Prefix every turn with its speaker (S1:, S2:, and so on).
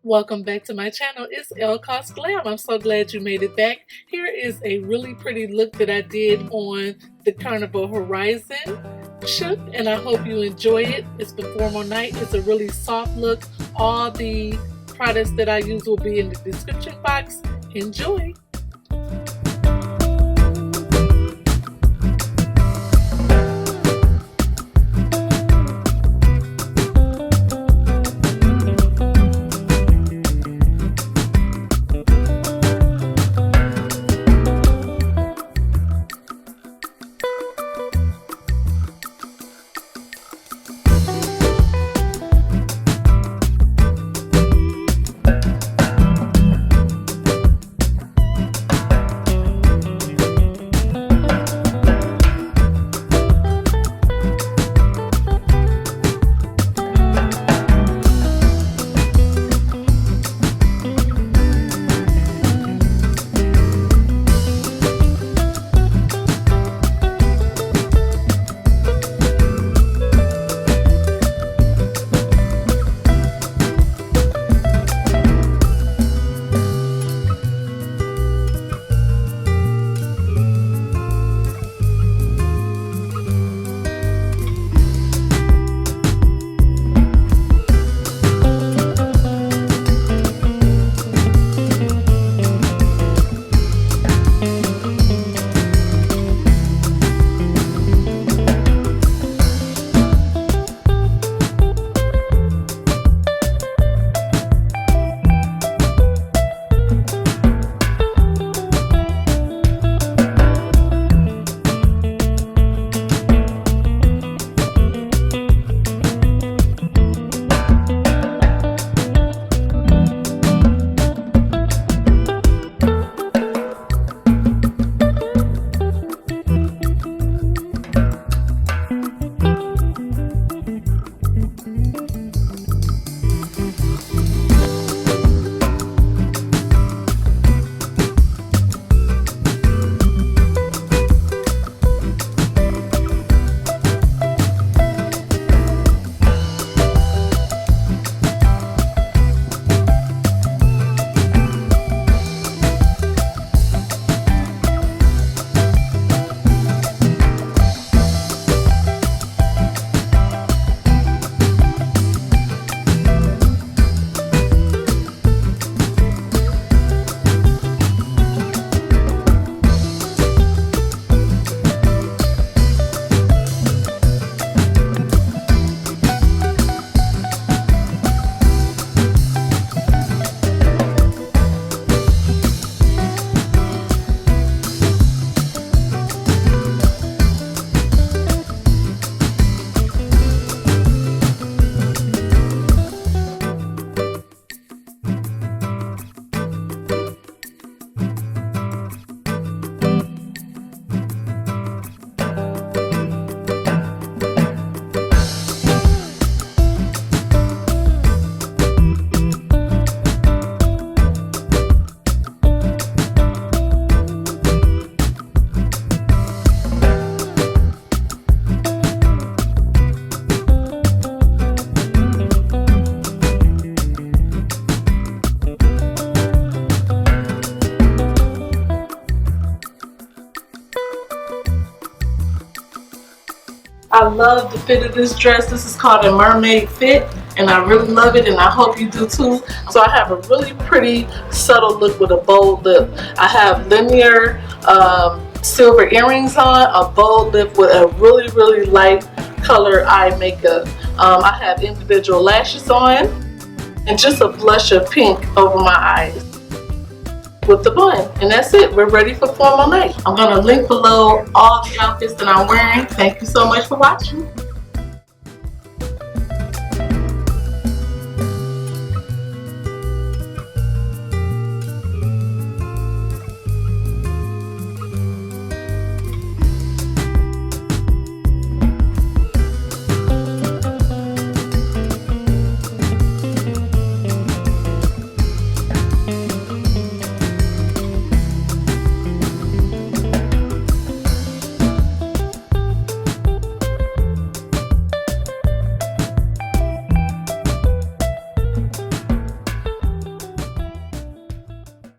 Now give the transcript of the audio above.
S1: Welcome back to my channel. It's ELLE KOS Glam. I'm so glad you made it back. Here is a really pretty look that I did on the Carnival Horizon ship, and I hope you enjoy it. It's the formal night. It's a really soft look. All the products that I use will be in the description box. Enjoy. I love the fit of this dress. This is called a mermaid fit, and I really love it, and I hope you do too. So I have a really pretty subtle look with a bold lip. I have linear silver earrings on, a bold lip with a really light color eye makeup. I have individual lashes on, and just a blush of pink over my eyes with the bun, and that's it. We're ready for formal night. I'm going to link below all the outfits that I'm wearing. Thank you so much for watching.